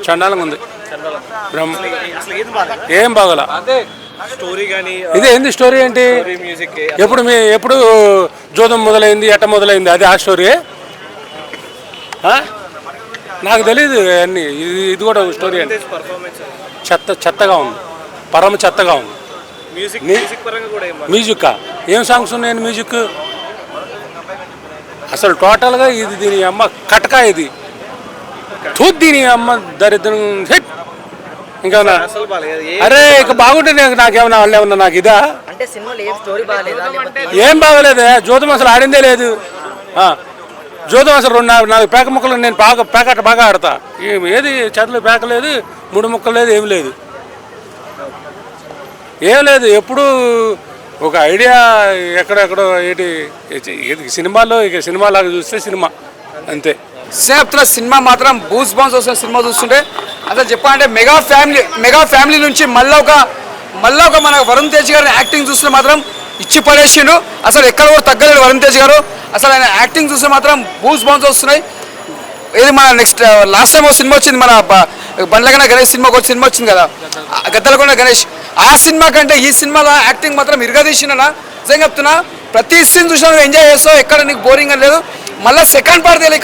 చండాలంగా ఉంది. ఏం బాగోలా. ఇదే ఏంది స్టోరీ ఏంటి? ఎప్పుడు జోదం మొదలైంది, ఎట్ట మొదలైంది, అది ఆ స్టోరీ నాకు తెలీదు అన్ని. ఇది కూడా స్టోరీ అండి. చెత్తగా ఉంది, పరమ చెత్తగా ఉంది. మ్యూజిక్ ఏం సాంగ్స్ ఉన్నాయండి? మ్యూజిక్ అసలు టోటల్గా ఇది దీని అమ్మ కటకా. ఇది దీని అమ్మ దరిద్రం. ఇంకా అరే ఇక బాగుంటే నాకేమన్నా వాళ్ళు ఏమన్నా నాకు ఇదా? ఏం బాగోలేదే. జోదం అసలు ఆడిందే లేదు. జోదం అసలు 4 పేక ముక్కలు నేను పేకట బాగా ఆడతా. ఏది చేతిలో పేక లేదు, 3 ముక్కలు లేదు, ఏమి లేదు, ఏం లేదు. ఎప్పుడు ఒక ఐడియా ఎక్కడెక్కడో ఏది సినిమాలో, ఇక సినిమాలాగా చూస్తే సినిమా అంతే. స్నేహితుల సినిమా మాత్రం బూస్ బాన్స్ వస్తున్న సినిమా చూస్తుంటే అసలు చెప్పాలంటే మెగా ఫ్యామిలీ నుంచి మళ్ళీ ఒక మన వరుణ్ తేజ్ గారి యాక్టింగ్ చూస్తే మాత్రం ఇచ్చి పడేసిండు. అసలు ఎక్కడ కూడా తగ్గలేడు వరుణ్ తేజ్ గారు. అసలు ఆయన యాక్టింగ్ చూస్తే మాత్రం బూస్ బాన్స్ వస్తున్నాయి. ఇది మన నెక్స్ట్ లాస్ట్ టైం ఒక సినిమా వచ్చింది, మన బండ్లగన గణేష్ సినిమా ఒక సినిమా వచ్చింది కదా, గద్దలకొండ గణేష్. ఆ సినిమా కంటే ఈ సినిమాలో యాక్టింగ్ మాత్రం ఇరగదీసినా. నిజంగా చెప్తున్నా, ప్రతి సీన్ చూసినా నువ్వు ఎంజాయ్ చేస్తావు, ఎక్కడ నీకు బోరింగ్ అని లేదు. మళ్ళీ సెకండ్ పార్ట్ తెలియదు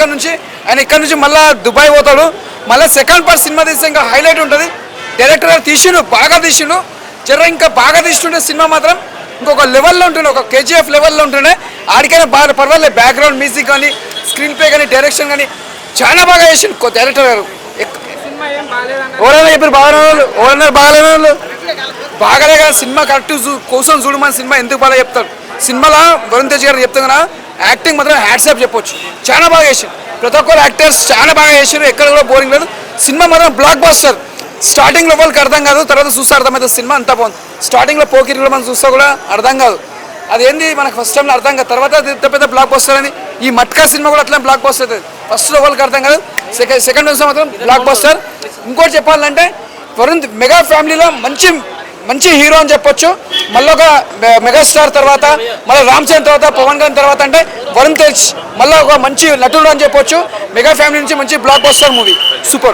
ఇక్కడ నుంచి మళ్ళీ దుబాయ్ పోతాడు. మళ్ళీ సెకండ్ పార్ట్ సినిమా తీస్తే ఇంకా హైలైట్ ఉంటుంది. డైరెక్టర్ గారు తీసిండు, బాగా తీసిండు. ఇంకా బాగా తీస్తుంటే సినిమా మాత్రం ఇంకొక లెవెల్లో ఉంటుండే, ఒక కేజీఎఫ్ లెవెల్లో ఉంటుండే. ఆడికైనా బాగా పర్వాలేదు. బ్యాక్గ్రౌండ్ మ్యూజిక్ కానీ, స్క్రీన్ ప్లే కానీ, డైరెక్షన్ కానీ చాలా బాగా చేసిండు డైరెక్టర్ గారు. ఎవరైనా చెప్పారు బాగాలేని వాళ్ళు బాగాలే కదా. సినిమా కరెక్ట్ కోసం చూడమని సినిమా ఎందుకు బాగా చెప్తారు. సినిమాలో వరుణ్ తేజ్ గారు చెప్తాం కదా, యాక్టింగ్ మాత్రం హ్యాట్సాప్ చెప్పొచ్చు. చాలా బాగా చేసిండు. ప్రతి ఒక్కరు యాక్టర్స్ చాలా బాగా చేసిండు. ఎక్కడ కూడా బోరింగ్ లేదు. సినిమా మాత్రం బ్లాక్ బస్టర్. స్టార్టింగ్ లో వాళ్ళకి అర్థం కాదు, తర్వాత చూస్తే అర్థమవుతుంది. సినిమా అంతా బాగుంది. స్టార్టింగ్లో పోకిరిలో మనం చూస్తే కూడా అర్థం కాదు, అదేంది మనకు ఫస్ట్ టైంలో అర్థం కాదు. తర్వాత పెద్ద బ్లాక్ బస్టర్ అని. ఈ మట్కా సినిమా కూడా అట్లా బ్లాక్ బస్టర్ అవుతుంది. ఫస్ట్లో వాళ్ళకి అర్థం కాదు, సెకండ్ చూస్తే మాత్రం బ్లాక్ బస్టర్. ఇంకోటి చెప్పాలంటే మెగా ఫ్యామిలీలో మంచి హీరో అని చెప్పొచ్చు. మళ్ళీ ఒక మెగాస్టార్ తర్వాత, మళ్ళీ రామ్ చరణ్ తర్వాత, పవన్ కళ్యాణ్ తర్వాత అంటే వరుణ్ తేజ్ మళ్ళీ ఒక మంచి నటుడు అని చెప్పొచ్చు. మెగా ఫ్యామిలీ నుంచి మంచి బ్లాక్ బస్టర్ మూవీ. సూపర్.